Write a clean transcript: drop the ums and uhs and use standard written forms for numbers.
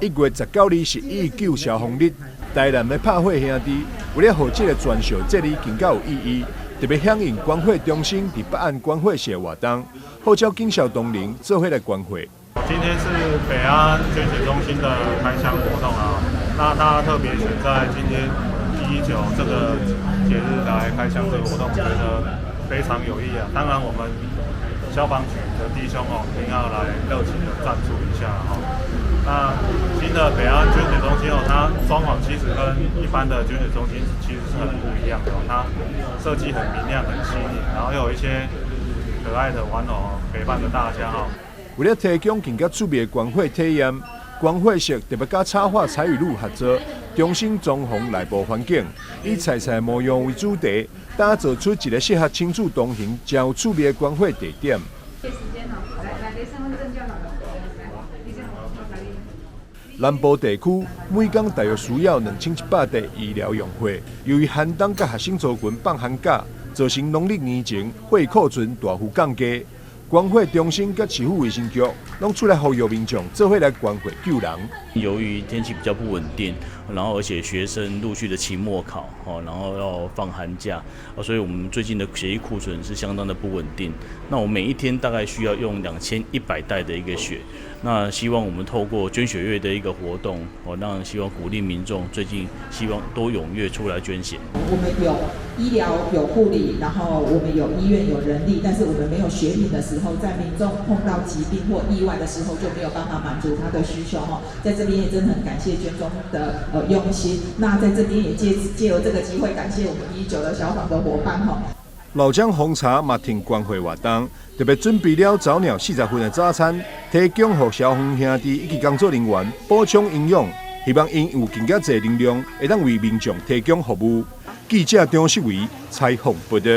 1月19日是19消防日，台南的拍火兄弟为了让这个全校节日更加有意义，特别响应关火中心伫北岸关火社活动，号召警校同仁做伙来关火。今天是北安捐血中心的开箱活动啊，那他特别选在今天119这个节日来开箱这个活动，我觉得非常有意义啊。当然，我们消防局的弟兄一定要来热情的赞助一下那新的北安捐血中心它装潢其实跟一般的捐血中心其实是很不一样的它设计很明亮、很细腻，然后又有一些可爱的玩偶陪伴着大家为了提供更加趣味的关火体验，关火社特别甲插画彩语录合作，重新装潢内部环境，以彩彩模样为主题，打造出一个适合亲子同行、真有趣味的关火地点。南部地区每天大约需要2100台医疗用火，由于寒冬甲学生族群放寒假，造成农历年前火库存大幅降低。关火中心甲市府卫生局拢出来呼吁民众做伙来关火救人。由于天气比较不稳定，然后而且学生陆续的期末考，然后要放寒假，所以我们最近的血液库存是相当的不稳定。那我每一天大概需要用2100袋的一个血。那希望我们透过捐血月的一个活动，让希望鼓励民众最近希望多踊跃出来捐血。我们有医疗有护理，然后我们有医院有人力，但是我们没有血品的时候，在民众碰到疾病或意外的时候就没有办法满足他的需求在这边也真的很感谢捐中的用心。那在这边也借由这个机会感谢我们119的消防的伙伴老姜红茶嘛停关火活动，特别准备了早鸟40份的早餐，提供给消防兄弟以及工作人员补充营养，希望因有更加侪能量，会当为民众提供服务。记者张世伟采访报道。